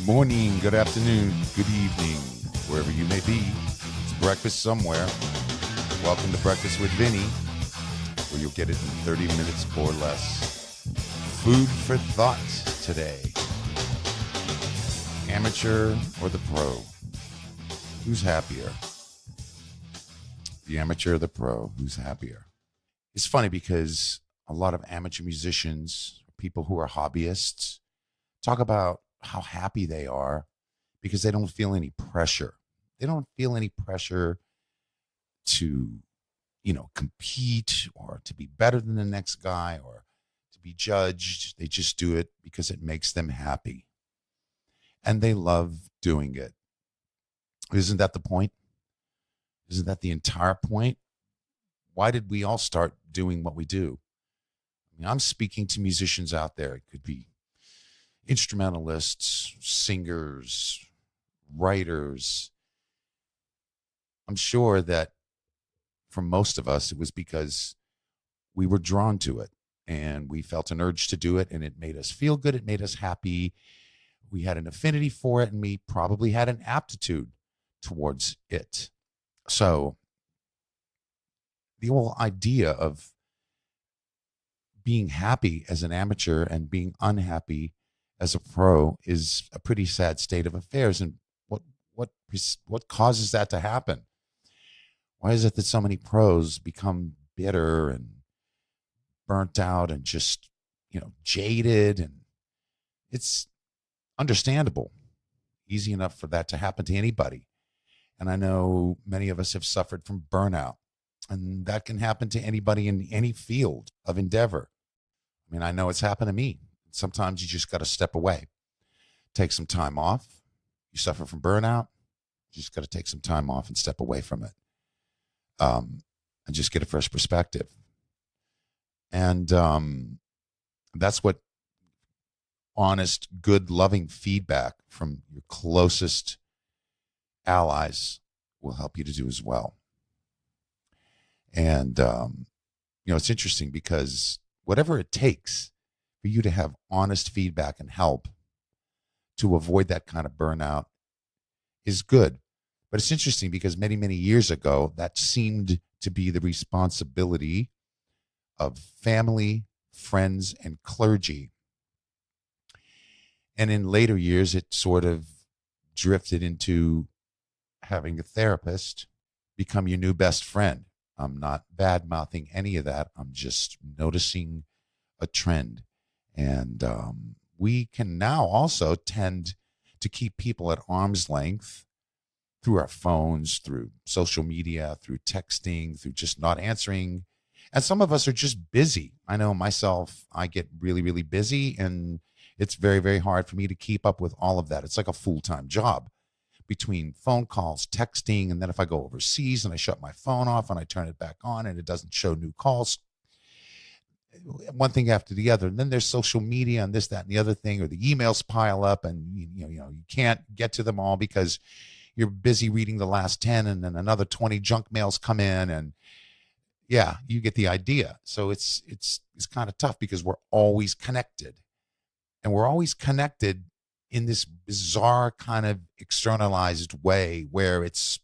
morning, good afternoon, good evening, wherever you may be. It's breakfast somewhere. Welcome to Breakfast with Vinny, where you'll get it in 30 minutes or less. Food for thought today. Amateur or the pro? Who's happier? The amateur or the pro? Who's happier? It's funny because a lot of amateur musicians, people who are hobbyists, talk about how happy they are because they don't feel any pressure. They don't feel any pressure to, compete or to be better than the next guy or to be judged. They just do it because it makes them happy. And they love doing it. Isn't that the point? Isn't that the entire point? Why did we all start doing what we do? I'm speaking to musicians out there. It could be instrumentalists, singers, writers. I'm sure that for most of us, it was because we were drawn to it and we felt an urge to do it and it made us feel good. It made us happy. We had an affinity for it and we probably had an aptitude towards it. So the whole idea of being happy as an amateur and being unhappy as a pro is a pretty sad state of affairs. And what causes that to happen? Why is it that so many pros become bitter and burnt out and just, jaded? And it's understandable. Easy enough for that to happen to anybody. And I know many of us have suffered from burnout, and that can happen to anybody in any field of endeavor. I know it's happened to me. Sometimes you just got to step away, take some time off. You suffer from burnout, you just got to take some time off and step away from it, and just get a fresh perspective. And that's what honest, good, loving feedback from your closest allies will help you to do as well. And, it's interesting because whatever it takes for you to have honest feedback and help to avoid that kind of burnout is good. But it's interesting because many, many years ago, that seemed to be the responsibility of family, friends, and clergy. And in later years, it sort of drifted into having a therapist become your new best friend. I'm not bad-mouthing any of that. I'm just noticing a trend. And we can now also tend to keep people at arm's length through our phones, through social media, through texting, through just not answering. And some of us are just busy. I know myself, I get really, really busy, and it's very, very hard for me to keep up with all of that. It's like a full-time job between phone calls, texting, and then if I go overseas and I shut my phone off and I turn it back on and it doesn't show new calls, one thing after the other. And then there's social media and this, that, and the other thing, or the emails pile up and you can't get to them all because you're busy reading the last 10 and then another 20 junk mails come in. And yeah, you get the idea. So it's kind of tough because we're always connected, and we're always connected in this bizarre kind of externalized way where it's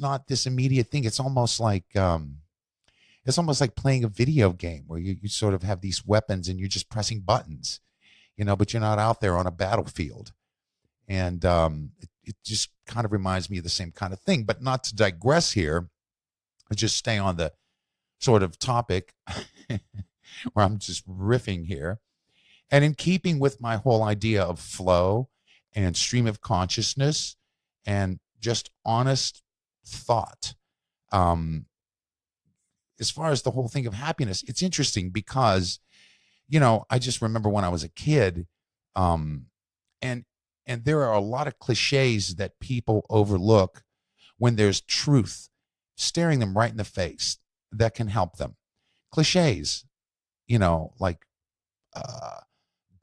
not this immediate thing. It's almost like playing a video game where you sort of have these weapons and you're just pressing buttons, but you're not out there on a battlefield. And it just kind of reminds me of the same kind of thing. But not to digress here, but just stay on the sort of topic where I'm just riffing here. And in keeping with my whole idea of flow and stream of consciousness and just honest thought, as far as the whole thing of happiness, it's interesting because, I just remember when I was a kid, and there are a lot of cliches that people overlook when there's truth staring them right in the face that can help them. Cliches, like,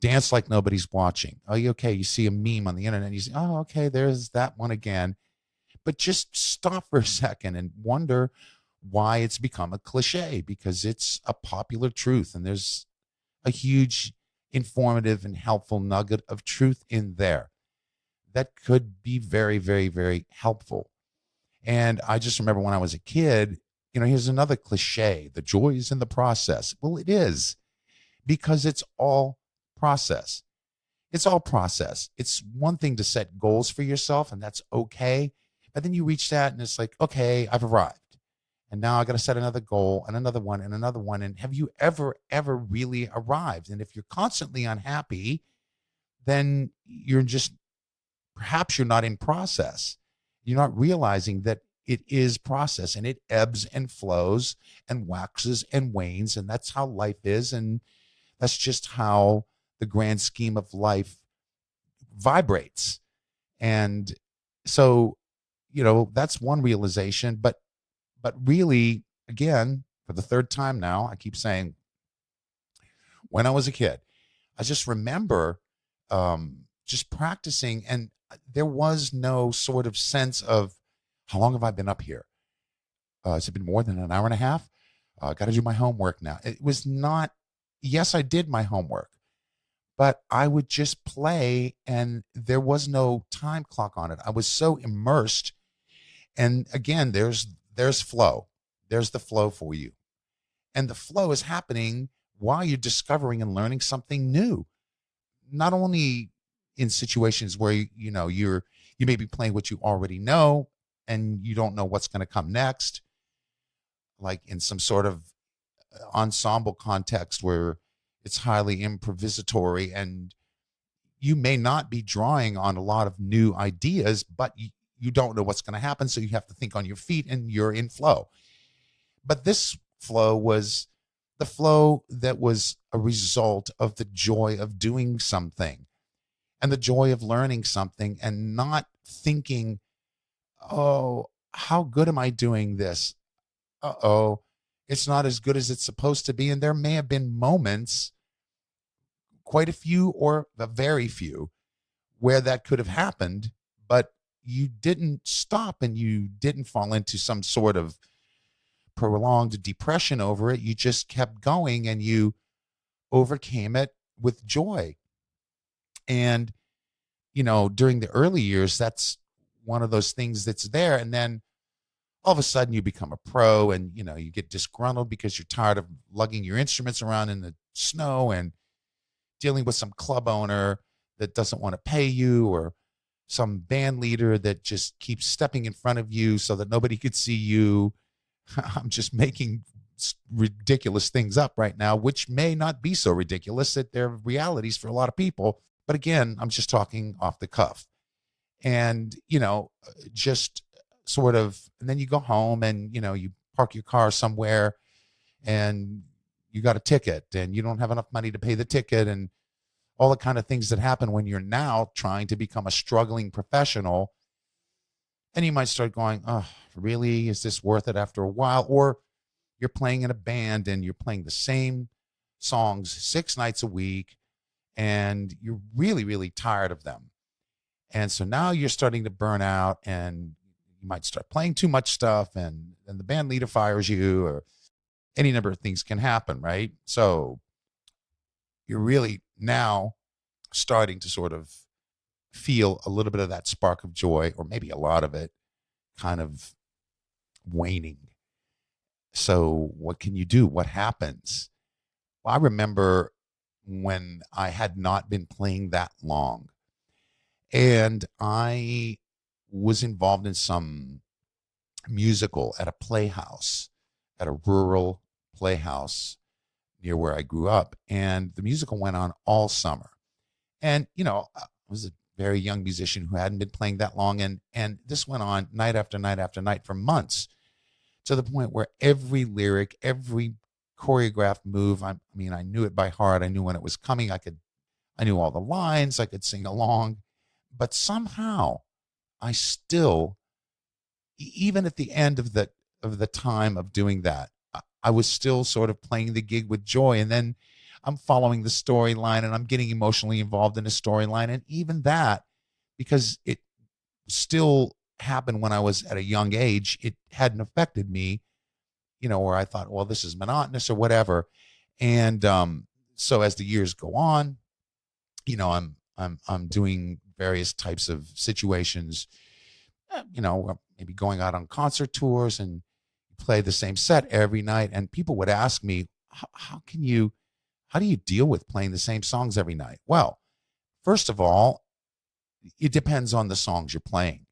dance like nobody's watching. Oh, you okay? You see a meme on the internet and you say, oh, okay, there's that one again. But just stop for a second and wonder why it's become a cliche, because it's a popular truth and there's a huge informative and helpful nugget of truth in there that could be very, very, very helpful. And I just remember when I was a kid, here's another cliche: the joy is in the process. Well, it is, because it's all process. It's all process. It's one thing to set goals for yourself, and that's okay. But then you reach that, and it's like, okay, I've arrived. And now I got to set another goal and another one and another one. And have you ever really arrived? And if you're constantly unhappy, then perhaps you're not in process. You're not realizing that it is process, and it ebbs and flows and waxes and wanes. And that's how life is. And that's just how the grand scheme of life vibrates. And so, that's one realization. But really, again, for the third time now, I keep saying, when I was a kid, I just remember just practicing, and there was no sort of sense of, how long have I been up here? Has it been more than an hour and a half? Got to do my homework now. It was not, yes, I did my homework, but I would just play, and there was no time clock on it. I was so immersed. And again, there's flow. There's the flow for you. And the flow is happening while you're discovering and learning something new. Not only in situations where you may be playing what you already know and you don't know what's going to come next, like in some sort of ensemble context where it's highly improvisatory, and you may not be drawing on a lot of new ideas, but you don't know what's going to happen, so you have to think on your feet, and you're in flow. But this flow was the flow that was a result of the joy of doing something, and the joy of learning something, and not thinking, oh, how good am I doing this? Uh-oh, it's not as good as it's supposed to be. And there may have been moments, quite a few or a very few, where that could have happened, but you didn't stop, and you didn't fall into some sort of prolonged depression over it. You just kept going, and you overcame it with joy. And, during the early years, that's one of those things that's there. And then all of a sudden you become a pro, and, you get disgruntled because you're tired of lugging your instruments around in the snow and dealing with some club owner that doesn't want to pay you, or some band leader that just keeps stepping in front of you so that nobody could see you. I'm just making ridiculous things up right now, which may not be so ridiculous, that they're realities for a lot of people. But again, I'm just talking off the cuff. And, just sort of, and then you go home, and, you park your car somewhere, and you got a ticket, and you don't have enough money to pay the ticket, and all the kind of things that happen when you're now trying to become a struggling professional. And you might start going, oh, really? Is this worth it after a while? Or you're playing in a band, and you're playing the same songs 6 nights a week, and you're really, really tired of them. And so now you're starting to burn out, and you might start playing too much stuff, and the band leader fires you, or any number of things can happen, right? So you're really now starting to sort of feel a little bit of that spark of joy, or maybe a lot of it, kind of waning. So what can you do? What happens? Well, I remember when I had not been playing that long, and I was involved in some musical at a playhouse, at a rural playhouse near where I grew up. And the musical went on all summer. And, I was a very young musician who hadn't been playing that long. And this went on night after night after night for months, to the point where every lyric, every choreographed move, I knew it by heart. I knew when it was coming. I knew all the lines. I could sing along. But somehow I still, even at the end of the time of doing that, I was still sort of playing the gig with joy. And then I'm following the storyline, and I'm getting emotionally involved in the storyline. And even that, because it still happened when I was at a young age, it hadn't affected me, where I thought, well, this is monotonous or whatever. And so as the years go on, I'm doing various types of situations, maybe going out on concert tours and play the same set every night. And people would ask me, how do you deal with playing the same songs every night? Well, first of all, it depends on the songs you're playing.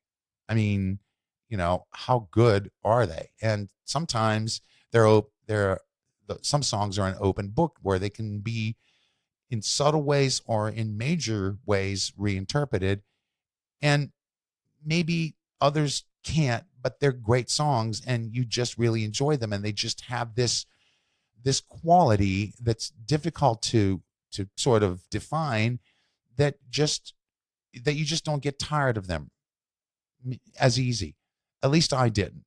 I mean, how good are they? And sometimes some songs are an open book where they can be in subtle ways or in major ways reinterpreted, and maybe others can't, but they're great songs and you just really enjoy them, and they just have this quality that's difficult to sort of define, that you just don't get tired of them as easy. At least I didn't.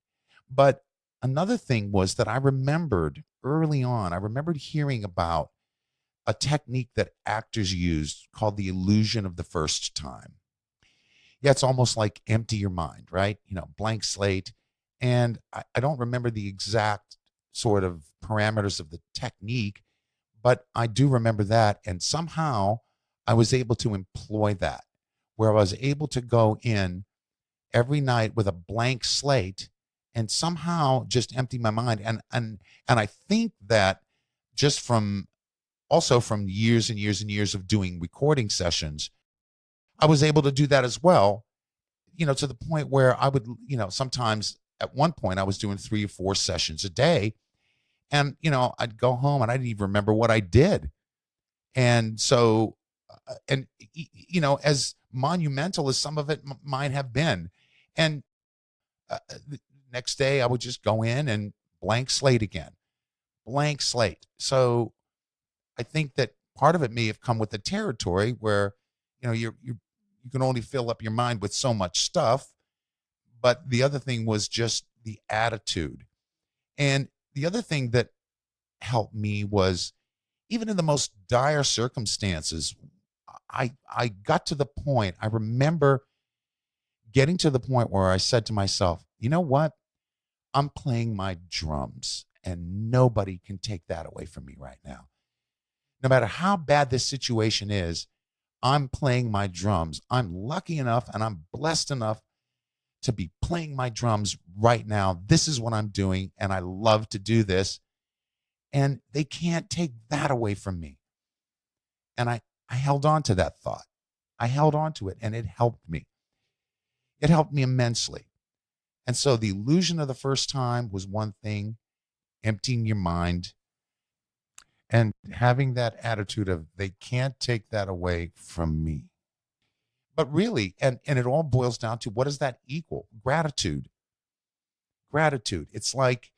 But another thing was that I remembered early on, I remembered hearing about a technique that actors used called the illusion of the first time. Yeah, it's almost like empty your mind, right? Blank slate. And I don't remember the exact sort of parameters of the technique, but I do remember that. And somehow I was able to employ that, where I was able to go in every night with a blank slate and somehow just empty my mind. And I think that just from years and years and years of doing recording sessions, I was able to do that as well, to the point where I would, sometimes at one point I was doing 3 or 4 sessions a day. And, I'd go home and I didn't even remember what I did. And so, as monumental as some of it might have been. And the next day I would just go in and blank slate again, blank slate. So I think that part of it may have come with the territory where, you can only fill up your mind with so much stuff. But the other thing was just the attitude. And the other thing that helped me was, even in the most dire circumstances, I got to the point, I remember getting to the point where I said to myself, you know what? I'm playing my drums and nobody can take that away from me right now. No matter how bad this situation is, I'm playing my drums. I'm lucky enough and I'm blessed enough to be playing my drums right now. This is what I'm doing, and I love to do this. And they can't take that away from me. And I held on to that thought. I held on to it, and it helped me. It helped me immensely. And so the illusion of the first time was one thing, emptying your mind and having that attitude of, they can't take that away from me. But really, and it all boils down to, what does that equal? Gratitude. Gratitude. It's like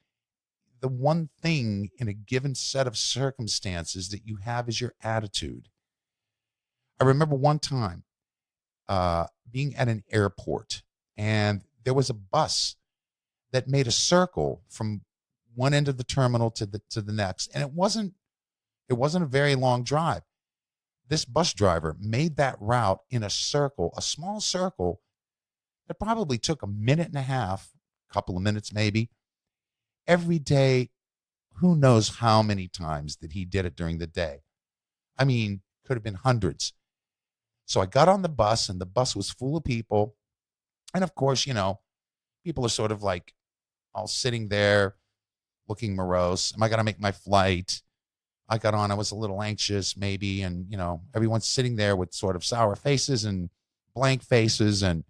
the one thing in a given set of circumstances that you have is your attitude. I remember one time being at an airport, and there was a bus that made a circle from one end of the terminal to the next, and it wasn't a very long drive. This bus driver made that route in a circle, a small circle that probably took a minute and a half, a couple of minutes maybe, every day. Who knows how many times that he did it during the day? I mean, could have been hundreds. So I got on the bus, and the bus was full of people. And of course, people are sort of like all sitting there looking morose. Am I going to make my flight? I got on, I was a little anxious maybe. And, everyone's sitting there with sort of sour faces and blank faces. And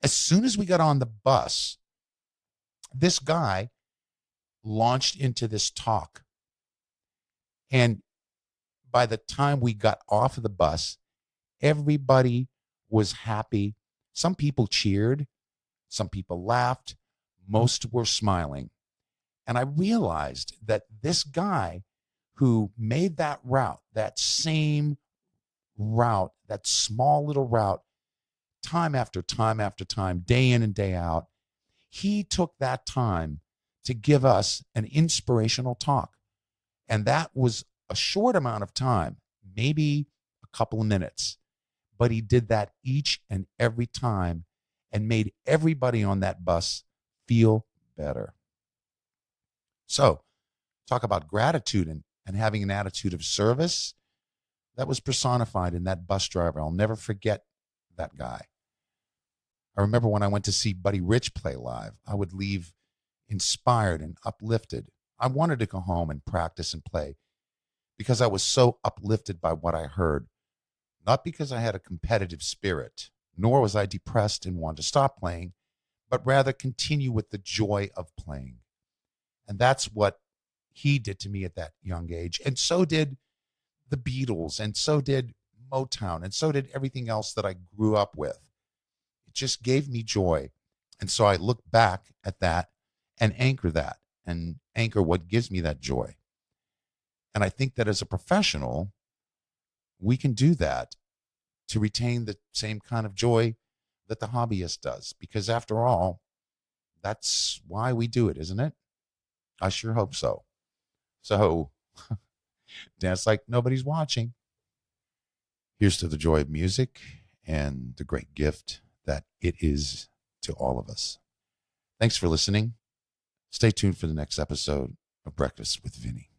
as soon as we got on the bus, this guy launched into this talk. And by the time we got off of the bus, everybody was happy. Some people cheered, some people laughed, most were smiling. And I realized that this guy who made that route, that same route, that small little route, time after time after time, day in and day out, he took that time to give us an inspirational talk. And that was a short amount of time, maybe a couple of minutes. But he did that each and every time and made everybody on that bus feel better. So, talk about gratitude and having an attitude of service that was personified in that bus driver. I'll never forget that guy. I remember when I went to see Buddy Rich play live, I would leave inspired and uplifted. I wanted to go home and practice and play because I was so uplifted by what I heard, not because I had a competitive spirit, nor was I depressed and wanted to stop playing, but rather continue with the joy of playing. And that's what he did to me at that young age. And so did the Beatles, and so did Motown, and so did everything else that I grew up with. It just gave me joy. And so I look back at that and anchor that and anchor what gives me that joy. And I think that as a professional, we can do that to retain the same kind of joy that the hobbyist does. Because after all, that's why we do it, isn't it? I sure hope so. So dance like nobody's watching. Here's to the joy of music and the great gift that it is to all of us. Thanks for listening. Stay tuned for the next episode of Breakfast with Vinny.